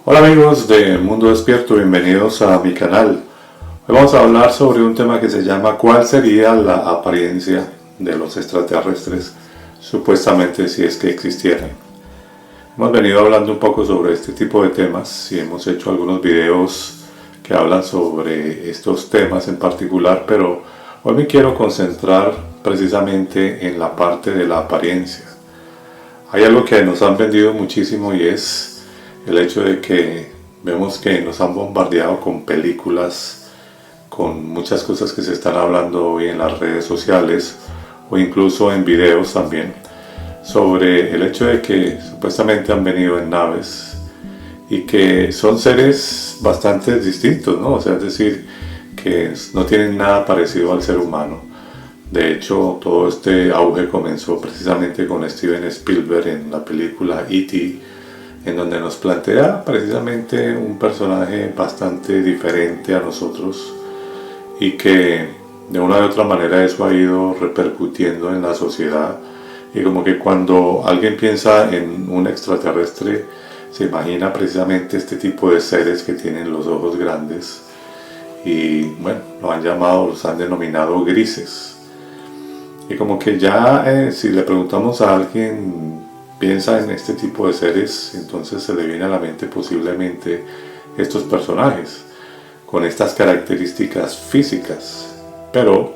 Hola amigos de Mundo Despierto, bienvenidos a mi canal. Hoy vamos a hablar sobre un tema que se llama ¿cuál sería la apariencia de los extraterrestres, supuestamente si es que existieran? Hemos venido hablando un poco sobre este tipo de temas y hemos hecho algunos videos que hablan sobre estos temas en particular, pero hoy me quiero concentrar precisamente en la parte de la apariencia. Hay algo que nos han vendido muchísimo y es el hecho de que vemos que nos han bombardeado con películas, con muchas cosas que se están hablando hoy en las redes sociales o incluso en videos también, sobre el hecho de que supuestamente han venido en naves y que son seres bastante distintos, ¿no? O sea, es decir, que no tienen nada parecido al ser humano. De hecho, todo este auge comenzó precisamente con Steven Spielberg en la película E.T., en donde nos plantea precisamente un personaje bastante diferente a nosotros y que de una u otra manera eso ha ido repercutiendo en la sociedad. Y como que cuando alguien piensa en un extraterrestre, se imagina precisamente este tipo de seres que tienen los ojos grandes y bueno, los han denominado grises. Y como que ya si le preguntamos a alguien, piensa en este tipo de seres, entonces se le viene a la mente posiblemente estos personajes con estas características físicas, pero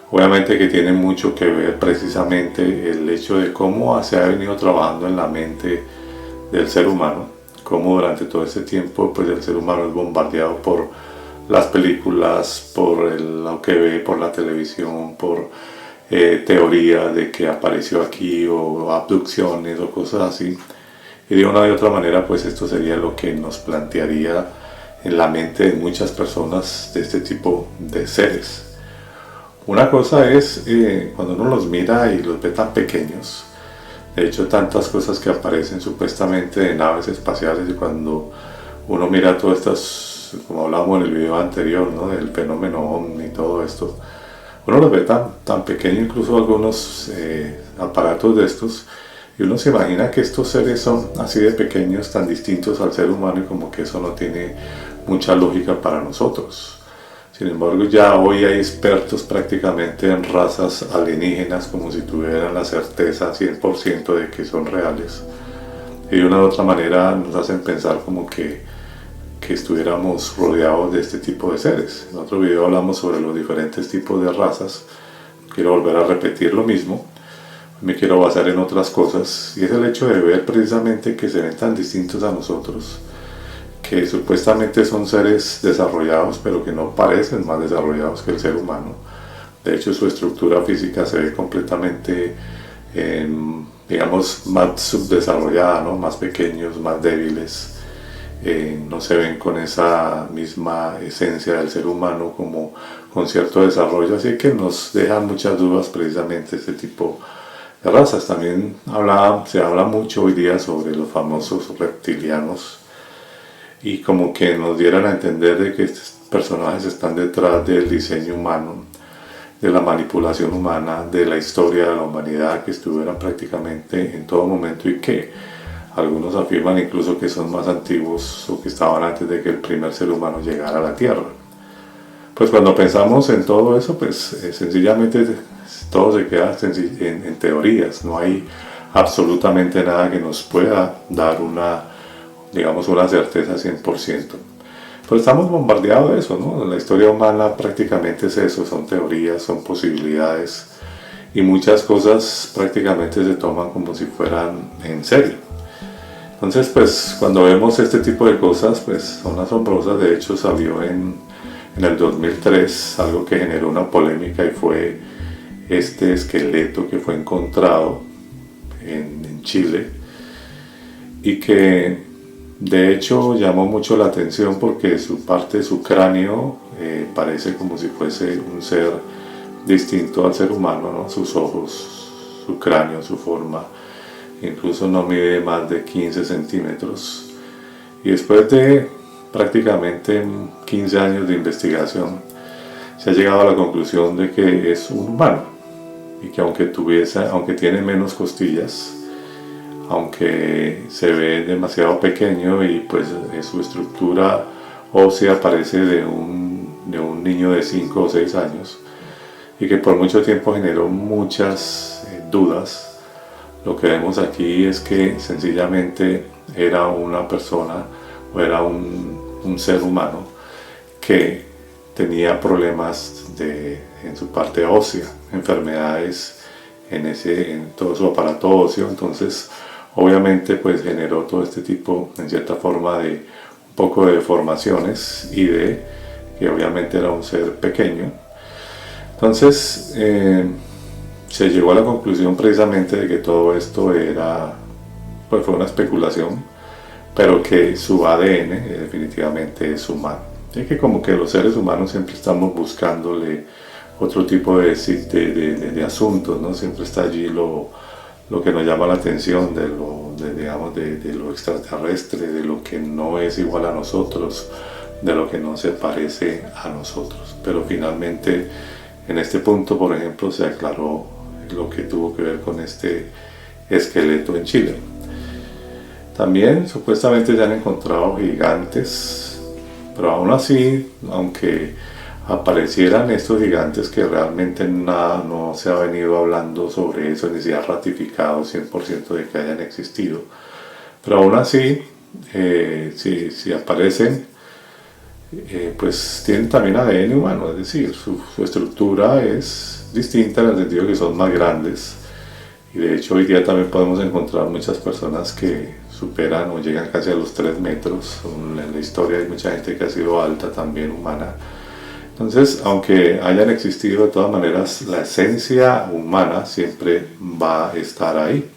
obviamente que tiene mucho que ver precisamente el hecho de cómo se ha venido trabajando en la mente del ser humano, cómo durante todo este tiempo pues el ser humano es bombardeado por las películas, por lo que ve por la televisión, por teoría de que apareció aquí o abducciones o cosas así, y de una y otra manera pues esto sería lo que nos plantearía en la mente de muchas personas de este tipo de seres. Una cosa es cuando uno los mira y los ve tan pequeños, de hecho tantas cosas que aparecen supuestamente de naves espaciales, y cuando uno mira todas estas, como hablábamos en el video anterior, ¿no?, del fenómeno OVNI y todo esto, uno los ve tan pequeño, incluso algunos aparatos de estos, y uno se imagina que estos seres son así de pequeños, tan distintos al ser humano, y como que eso no tiene mucha lógica para nosotros. Sin embargo, ya hoy hay expertos prácticamente en razas alienígenas, como si tuvieran la certeza 100% de que son reales, y de una u otra manera nos hacen pensar como que estuviéramos rodeados de este tipo de seres. En otro video hablamos sobre los diferentes tipos de razas. Quiero volver a repetir lo mismo. Me quiero basar en otras cosas, y es el hecho de ver precisamente que se ven tan distintos a nosotros, que supuestamente son seres desarrollados, pero que no parecen más desarrollados que el ser humano. De hecho, su estructura física se ve completamente, digamos, más subdesarrollada, ¿no?, más pequeños, más débiles. No se ven con esa misma esencia del ser humano, como con cierto desarrollo, así que nos deja muchas dudas precisamente este tipo de razas. También se habla mucho hoy día sobre los famosos reptilianos, y como que nos dieran a entender de que estos personajes están detrás del diseño humano, de la manipulación humana, de la historia de la humanidad, que estuvieran prácticamente en todo momento, y que algunos afirman incluso que son más antiguos o que estaban antes de que el primer ser humano llegara a la Tierra. Pues cuando pensamos en todo eso, pues sencillamente todo se queda en teorías. No hay absolutamente nada que nos pueda dar una certeza 100%. Pero estamos bombardeados de eso, ¿no? La historia humana prácticamente es eso, son teorías, son posibilidades, y muchas cosas prácticamente se toman como si fueran en serio. Entonces, pues cuando vemos este tipo de cosas, pues son asombrosas. De hecho, salió en el 2003 algo que generó una polémica, y fue este esqueleto que fue encontrado en Chile, y que de hecho llamó mucho la atención porque su parte de su cráneo parece como si fuese un ser distinto al ser humano, ¿no? Sus ojos, su cráneo, su forma, incluso no mide más de 15 centímetros. Y después de prácticamente 15 años de investigación, se ha llegado a la conclusión de que es un humano, y que aunque tiene menos costillas, aunque se ve demasiado pequeño y pues su estructura ósea parece de un niño de 5 o 6 años, y que por mucho tiempo generó muchas dudas. Lo que vemos aquí es que sencillamente era una persona o era un ser humano que tenía problemas en su parte ósea, enfermedades en todo su aparato óseo. Entonces obviamente pues generó todo este tipo, en cierta forma, de un poco de deformaciones, y de que obviamente era un ser pequeño. Entonces se llegó a la conclusión precisamente de que todo esto fue una especulación, pero que su ADN definitivamente es humano. Y que como que los seres humanos siempre estamos buscándole otro tipo de asuntos, ¿no? Siempre está allí lo que nos llama la atención de lo extraterrestre, de lo que no es igual a nosotros, de lo que no se parece a nosotros. Pero finalmente, en este punto, por ejemplo, se aclaró lo que tuvo que ver con este esqueleto en Chile. También supuestamente se han encontrado gigantes, pero aún así, aunque aparecieran estos gigantes, que realmente nada, no se ha venido hablando sobre eso, ni se ha ratificado 100% de que hayan existido, pero aún así, si aparecen, pues tienen también ADN humano, es decir, su estructura es distinta en el sentido que son más grandes, y de hecho hoy día también podemos encontrar muchas personas que superan o llegan casi a los 3 metros. En la historia hay mucha gente que ha sido alta también, humana. Entonces, aunque hayan existido, de todas maneras, la esencia humana siempre va a estar ahí.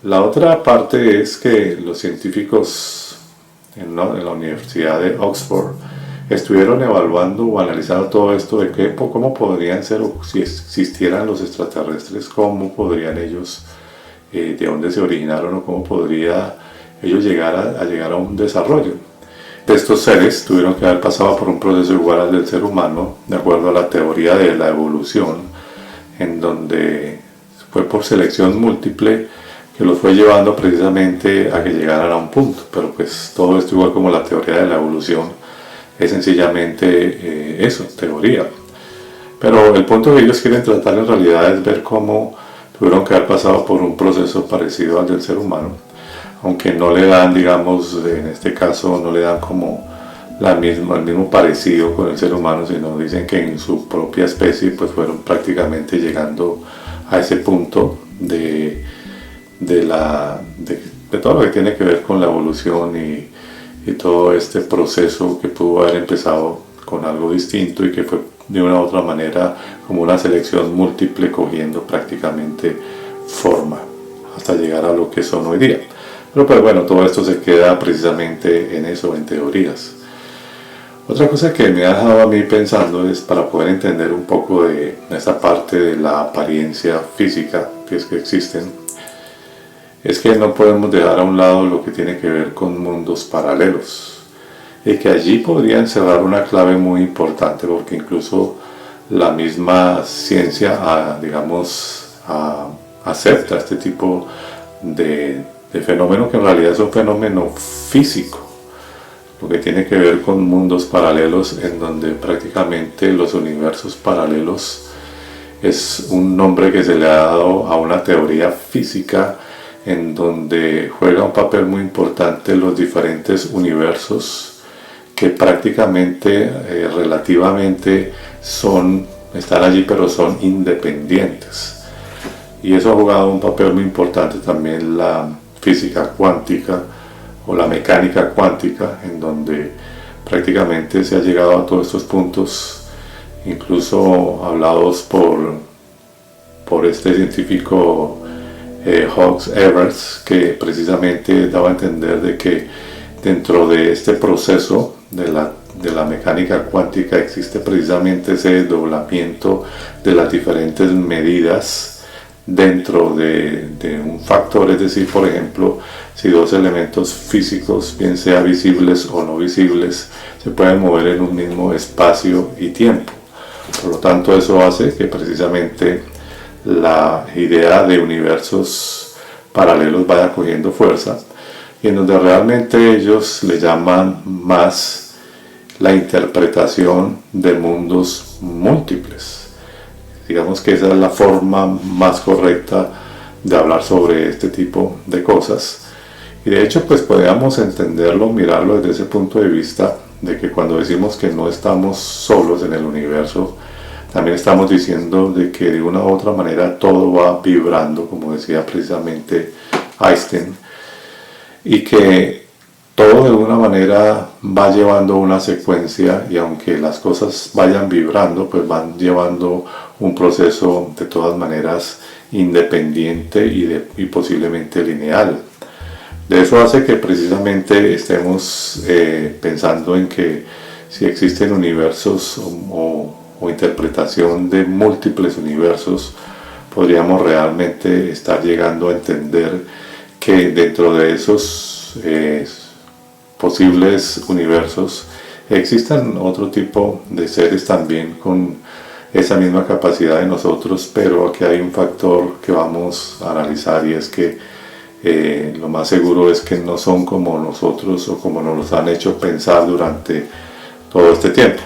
La otra parte es que los científicos en la Universidad de Oxford estuvieron evaluando o analizando todo esto de cómo podrían ser, o si existieran los extraterrestres, cómo podrían ellos, de dónde se originaron, o cómo podría ellos llegar a un desarrollo. Estos seres tuvieron que haber pasado por un proceso igual al del ser humano, de acuerdo a la teoría de la evolución, en donde fue por selección múltiple que los fue llevando precisamente a que llegaran a un punto. Pero pues todo esto, igual como la teoría de la evolución, es sencillamente eso, teoría. Pero el punto que ellos quieren tratar en realidad es ver cómo tuvieron que haber pasado por un proceso parecido al del ser humano, aunque no le dan, digamos, en este caso no le dan como el mismo parecido con el ser humano, sino dicen que en su propia especie pues fueron prácticamente llegando a ese punto de todo lo que tiene que ver con la evolución y todo este proceso que pudo haber empezado con algo distinto y que fue de una u otra manera como una selección múltiple, cogiendo prácticamente forma hasta llegar a lo que son hoy día. Pero pues bueno, todo esto se queda precisamente en eso, en teorías. Otra cosa que me ha dejado a mí pensando es, para poder entender un poco de esa parte de la apariencia física que existen, es que no podemos dejar a un lado lo que tiene que ver con mundos paralelos, y que allí podría encerrar una clave muy importante, porque incluso la misma ciencia, acepta este tipo de fenómeno, que en realidad es un fenómeno físico, lo que tiene que ver con mundos paralelos, en donde prácticamente los universos paralelos es un nombre que se le ha dado a una teoría física en donde juega un papel muy importante los diferentes universos que prácticamente, relativamente, están allí, pero son independientes. Y eso ha jugado un papel muy importante también la física cuántica o la mecánica cuántica, en donde prácticamente se ha llegado a todos estos puntos, incluso hablados por este científico Hawks Everts, que precisamente daba a entender de que dentro de este proceso de la mecánica cuántica existe precisamente ese desdoblamiento de las diferentes medidas dentro de un factor. Es decir, por ejemplo, si dos elementos físicos, bien sea visibles o no visibles, se pueden mover en un mismo espacio y tiempo. Por lo tanto, eso hace que precisamente la idea de universos paralelos vaya cogiendo fuerza, y en donde realmente ellos le llaman más la interpretación de mundos múltiples. Digamos que esa es la forma más correcta de hablar sobre este tipo de cosas. Y de hecho, pues podríamos entenderlo, mirarlo desde ese punto de vista, de que cuando decimos que no estamos solos en el universo, también estamos diciendo de que de una u otra manera todo va vibrando, como decía precisamente Einstein, y que todo de alguna manera va llevando una secuencia, y aunque las cosas vayan vibrando, pues van llevando un proceso de todas maneras independiente y posiblemente lineal. De eso hace que precisamente estemos pensando en que si existen universos o interpretación de múltiples universos, podríamos realmente estar llegando a entender que dentro de esos posibles universos existan otro tipo de seres también con esa misma capacidad de nosotros, pero aquí hay un factor que vamos a analizar, y es que lo más seguro es que no son como nosotros o como nos los han hecho pensar durante todo este tiempo.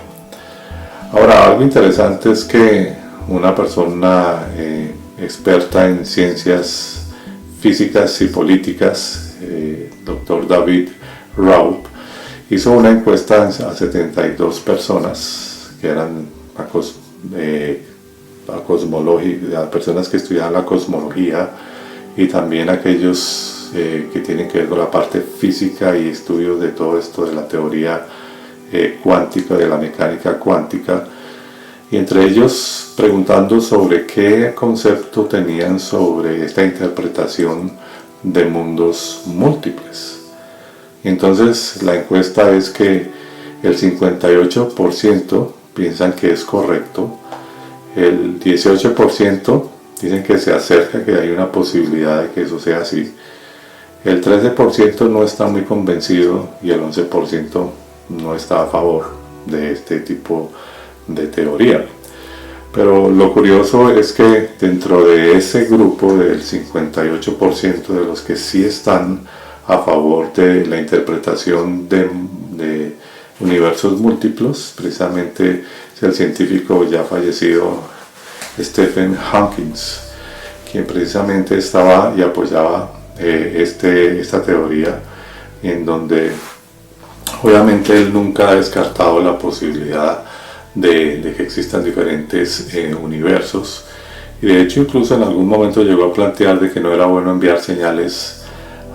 Ahora, algo interesante es que una persona experta en ciencias físicas y políticas, Dr. David Raup, hizo una encuesta a 72 personas que eran personas que estudiaban la cosmología, y también aquellos que tienen que ver con la parte física y estudios de todo esto de la teoría cuántica, de la mecánica cuántica, y entre ellos preguntando sobre qué concepto tenían sobre esta interpretación de mundos múltiples. Y entonces la encuesta es que el 58% piensan que es correcto, el 18% dicen que se acerca, que hay una posibilidad de que eso sea así, el 13% no está muy convencido y el 11% no está a favor de este tipo de teoría. Pero lo curioso es que dentro de ese grupo del 58% de los que sí están a favor de la interpretación de universos múltiples, precisamente es el científico ya fallecido Stephen Hawking, quien precisamente estaba y apoyaba esta teoría, en donde obviamente él nunca ha descartado la posibilidad de que existan diferentes universos, y de hecho incluso en algún momento llegó a plantear de que no era bueno enviar señales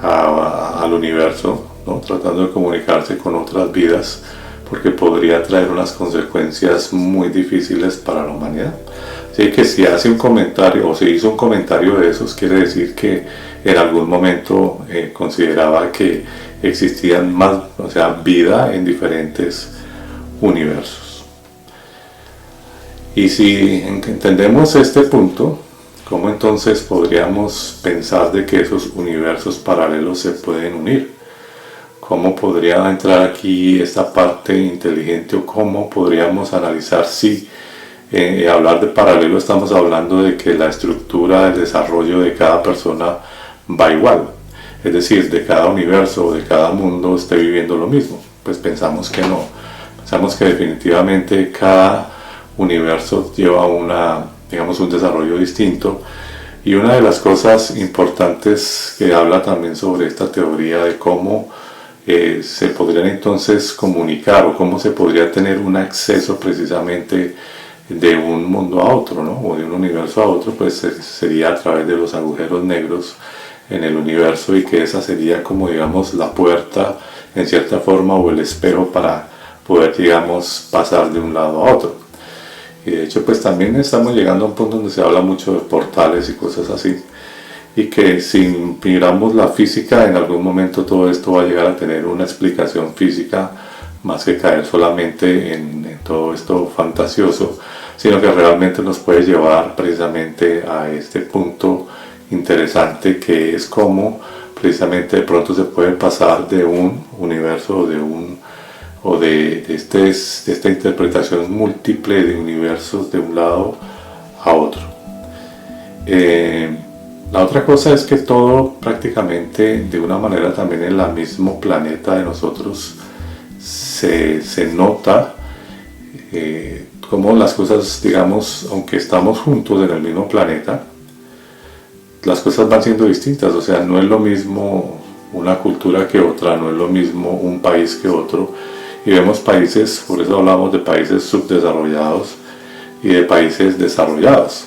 al universo, ¿no? Tratando de comunicarse con otras vidas, porque podría traer unas consecuencias muy difíciles para la humanidad. Así que si hace un comentario o se hizo un comentario de esos, quiere decir que en algún momento consideraba que existían más, o sea, vida en diferentes universos. Y si entendemos este punto, ¿cómo entonces podríamos pensar de que esos universos paralelos se pueden unir? ¿Cómo podría entrar aquí esta parte inteligente, o cómo podríamos analizar si hablar de paralelo estamos hablando de que la estructura del desarrollo de cada persona va igual? Es decir, de cada universo o de cada mundo esté viviendo lo mismo. Pues pensamos que no. Pensamos que definitivamente cada universo lleva un desarrollo distinto. Y una de las cosas importantes que habla también sobre esta teoría de cómo se podrían entonces comunicar, o cómo se podría tener un acceso precisamente de un mundo a otro, ¿no? O de un universo a otro, pues sería a través de los agujeros negros en el universo, y que esa sería como, digamos, la puerta en cierta forma, o el espejo para poder, digamos, pasar de un lado a otro. Y de hecho, pues también estamos llegando a un punto donde se habla mucho de portales y cosas así, y que si miramos la física, en algún momento todo esto va a llegar a tener una explicación física, más que caer solamente en todo esto fantasioso, sino que realmente nos puede llevar precisamente a este punto interesante, que es cómo precisamente de pronto se puede pasar de un universo de esta interpretación múltiple de universos de un lado a otro. La otra cosa es que todo prácticamente de una manera también en el mismo planeta de nosotros se nota como las cosas, digamos, aunque estamos juntos en el mismo planeta, las cosas van siendo distintas. O sea, no es lo mismo una cultura que otra, no es lo mismo un país que otro. Y vemos países, por eso hablamos de países subdesarrollados y de países desarrollados.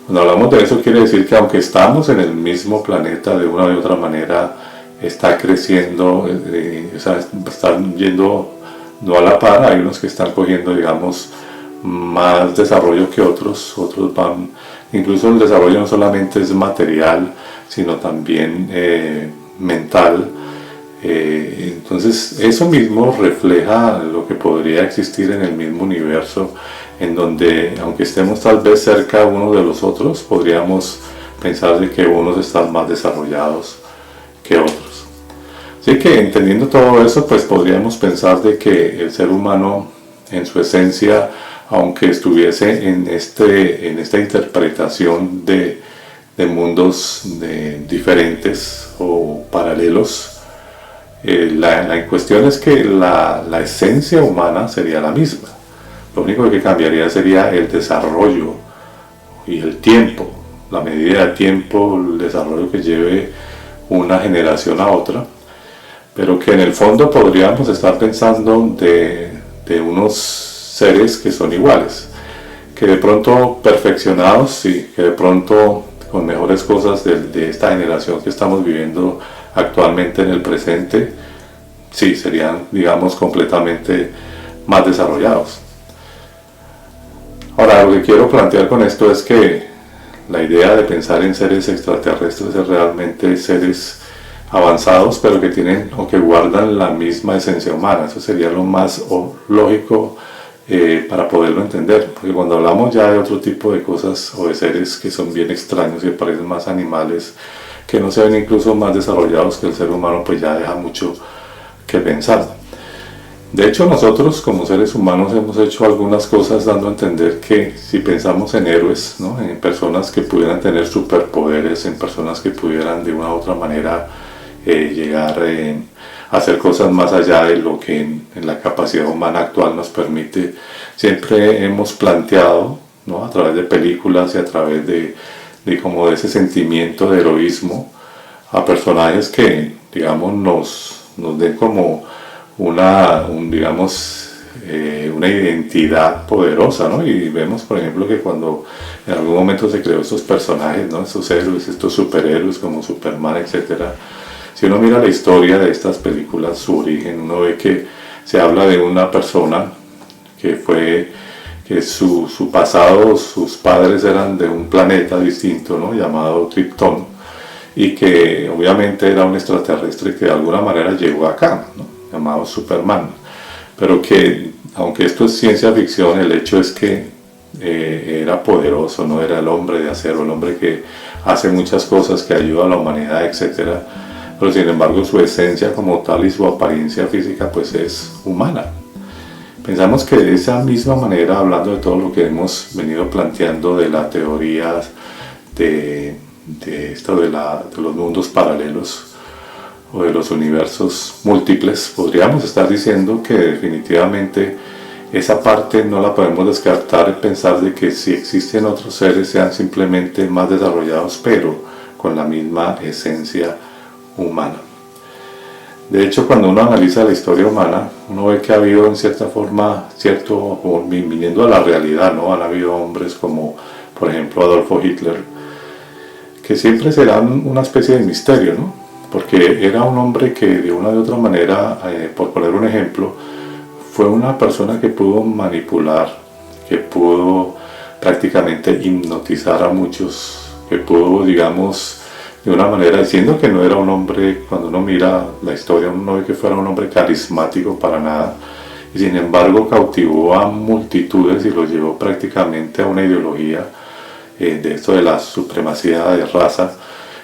Cuando hablamos de eso quiere decir que aunque estamos en el mismo planeta, de una u otra manera está creciendo, o sea, están yendo no a la par. Hay unos que están cogiendo, digamos, más desarrollo que otros van, incluso el desarrollo no solamente es material, sino también mental. Entonces eso mismo refleja lo que podría existir en el mismo universo, en donde aunque estemos tal vez cerca unos de los otros, podríamos pensar de que unos están más desarrollados que otros. Así que entendiendo todo eso, pues podríamos pensar de que el ser humano en su esencia, aunque estuviese en esta interpretación de mundos diferentes o paralelos, la cuestión es que la esencia humana sería la misma. Lo único que cambiaría sería el desarrollo y el tiempo, la medida de tiempo, el desarrollo que lleve una generación a otra, pero que en el fondo podríamos estar pensando de unos seres que son iguales, que de pronto perfeccionados, sí, que de pronto con mejores cosas de esta generación que estamos viviendo actualmente en el presente, sí, serían, digamos, completamente más desarrollados. Ahora, lo que quiero plantear con esto es que la idea de pensar en seres extraterrestres es realmente seres avanzados, pero que tienen o que guardan la misma esencia humana. Eso sería lo más lógico para poderlo entender, porque cuando hablamos ya de otro tipo de cosas o de seres que son bien extraños, que parecen más animales, que no se ven incluso más desarrollados que el ser humano, pues ya deja mucho que pensar. De hecho, nosotros como seres humanos hemos hecho algunas cosas dando a entender que si pensamos en héroes, ¿no?, en personas que pudieran tener superpoderes, en personas que pudieran de una u otra manera llegar a hacer cosas más allá de lo que en la capacidad humana actual nos permite, siempre hemos planteado, ¿no?, a través de películas y a través de como de ese sentimiento de heroísmo, a personajes que, digamos, nos den como una identidad poderosa, ¿no? Y vemos, por ejemplo, que cuando en algún momento se creó estos personajes, ¿no?, estos héroes, estos superhéroes como Superman, etcétera. Si uno mira la historia de estas películas, su origen, uno ve que se habla de una persona que su pasado, sus padres eran de un planeta distinto, ¿no?, llamado Krypton, y que obviamente era un extraterrestre que de alguna manera llegó acá, ¿no?, llamado Superman. Pero que, aunque esto es ciencia ficción, el hecho es que era poderoso, no era el hombre de acero, el hombre que hace muchas cosas, que ayuda a la humanidad, etcétera. Pero sin embargo su esencia como tal y su apariencia física pues es humana. Pensamos que de esa misma manera, hablando de todo lo que hemos venido planteando de la teoría de los mundos paralelos o de los universos múltiples, podríamos estar diciendo que definitivamente esa parte no la podemos descartar en pensar de que si existen otros seres sean simplemente más desarrollados, pero con la misma esencia humana. De hecho, cuando uno analiza la historia humana, uno ve que ha habido en cierta forma, viniendo a la realidad, ¿no?, han habido hombres como, por ejemplo, Adolfo Hitler, que siempre serán una especie de misterio, ¿no?, porque era un hombre que de una u otra manera, por poner un ejemplo, fue una persona que pudo manipular, que pudo prácticamente hipnotizar a muchos, que pudo, digamos, de una manera, diciendo que no era un hombre, cuando uno mira la historia, uno no ve que fuera un hombre carismático para nada, y sin embargo cautivó a multitudes y lo llevó prácticamente a una ideología de esto de la supremacía de raza,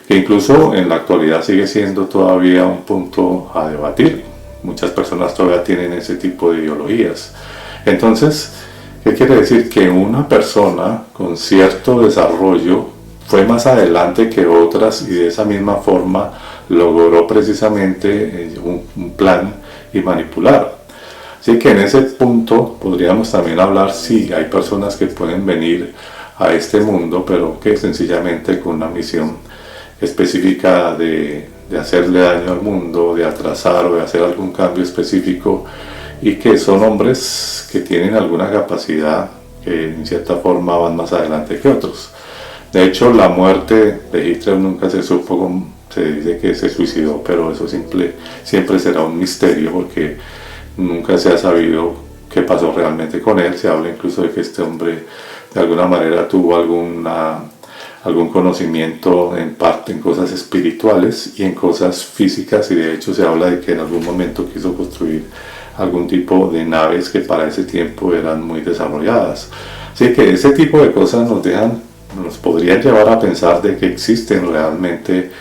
que incluso en la actualidad sigue siendo todavía un punto a debatir. Muchas personas todavía tienen ese tipo de ideologías. Entonces, ¿qué quiere decir? Que una persona con cierto desarrollo fue más adelante que otras y de esa misma forma logró precisamente un plan y manipular. Así que en ese punto podríamos también hablar si hay personas que pueden venir a este mundo, pero que sencillamente con una misión específica de hacerle daño al mundo, de atrasar o de hacer algún cambio específico, y que son hombres que tienen alguna capacidad que en cierta forma van más adelante que otros. De hecho, la muerte de Hitler nunca se supo, se dice que se suicidó, pero eso siempre será un misterio porque nunca se ha sabido qué pasó realmente con él. Se habla incluso de que este hombre de alguna manera tuvo algún conocimiento en parte en cosas espirituales y en cosas físicas, y de hecho se habla de que en algún momento quiso construir algún tipo de naves que para ese tiempo eran muy desarrolladas. Así que ese tipo de cosas nos podrían llevar a pensar de que existen realmente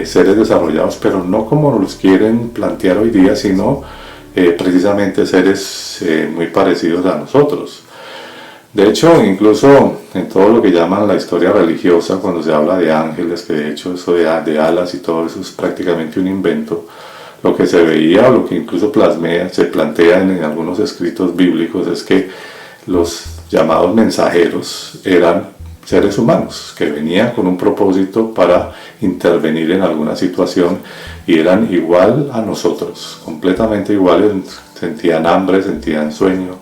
seres desarrollados, pero no como los quieren plantear hoy día, sino precisamente seres muy parecidos a nosotros. De hecho, incluso en todo lo que llaman la historia religiosa, cuando se habla de ángeles, que de hecho eso de alas y todo eso es prácticamente un invento, lo que se veía o lo que incluso se plantea en algunos escritos bíblicos es que los llamados mensajeros eran seres humanos que venían con un propósito para intervenir en alguna situación y eran igual a nosotros, completamente iguales, sentían hambre, sentían sueño,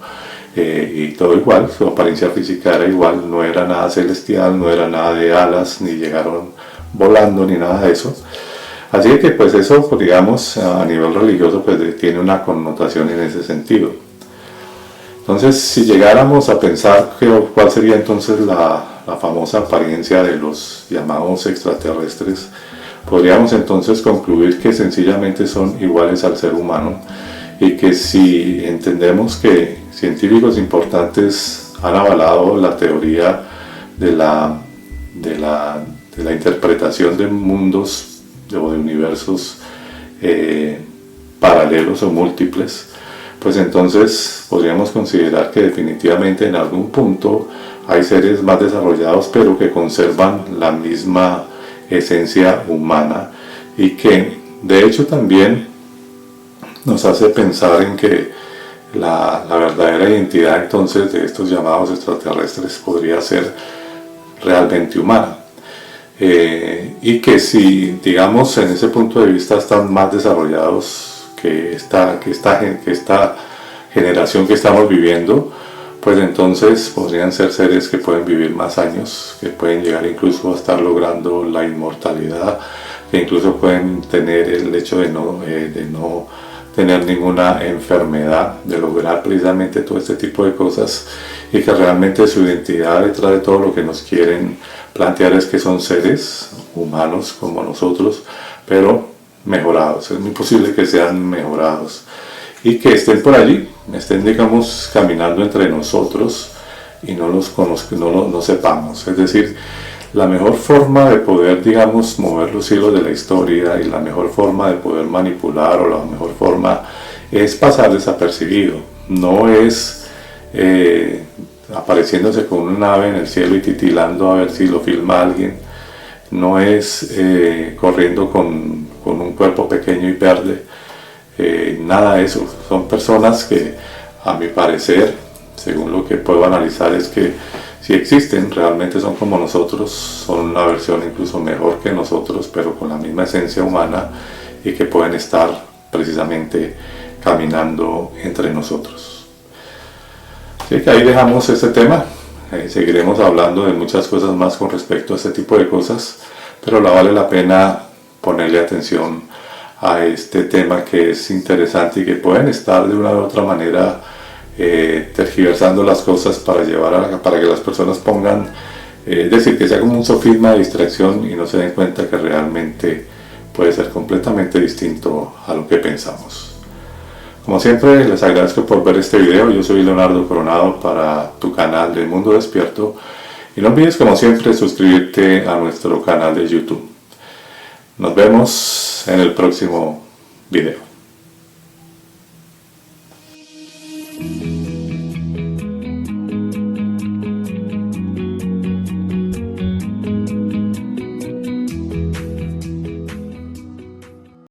y todo igual, su apariencia física era igual, no era nada celestial, no era nada de alas, ni llegaron volando, ni nada de eso. Así que pues eso, digamos, a nivel religioso pues tiene una connotación en ese sentido. Entonces, si llegáramos a pensar cuál sería entonces la famosa apariencia de los llamados extraterrestres, podríamos entonces concluir que sencillamente son iguales al ser humano, y que si entendemos que científicos importantes han avalado la teoría de la interpretación de mundos o de universos paralelos o múltiples, pues entonces podríamos considerar que definitivamente en algún punto hay seres más desarrollados pero que conservan la misma esencia humana, y que de hecho también nos hace pensar en que la verdadera identidad entonces de estos llamados extraterrestres podría ser realmente humana. Y que si, digamos, en ese punto de vista están más desarrollados que esta generación que estamos viviendo, pues entonces podrían ser seres que pueden vivir más años, que pueden llegar incluso a estar logrando la inmortalidad, que incluso pueden tener el hecho de no tener ninguna enfermedad, de lograr precisamente todo este tipo de cosas, y que realmente su identidad detrás de todo lo que nos quieren plantear es que son seres humanos como nosotros, pero mejorados. Es muy posible que sean mejorados y que estén por allí, estén, digamos, caminando entre nosotros y no sepamos. Es decir, la mejor forma de poder, digamos, mover los hilos de la historia, y la mejor forma de poder manipular, o la mejor forma es pasar desapercibido. No es apareciéndose con una nave en el cielo y titilando a ver si lo filma alguien. No es corriendo con un cuerpo pequeño y verde. Nada de eso. Son personas que, a mi parecer, según lo que puedo analizar, es que si existen, realmente son como nosotros, son una versión incluso mejor que nosotros, pero con la misma esencia humana, y que pueden estar precisamente caminando entre nosotros. Así que ahí dejamos este tema. Seguiremos hablando de muchas cosas más con respecto a este tipo de cosas, pero vale la pena ponerle atención a este tema, que es interesante y que pueden estar de una u otra manera tergiversando las cosas para que las personas pongan, es decir, que sea como un sofisma de distracción y no se den cuenta que realmente puede ser completamente distinto a lo que pensamos. Como siempre, les agradezco por ver este video. Yo soy Leonardo Coronado para tu canal de Mundo Despierto, y no olvides, como siempre, suscribirte a nuestro canal de YouTube. Nos vemos en el próximo video.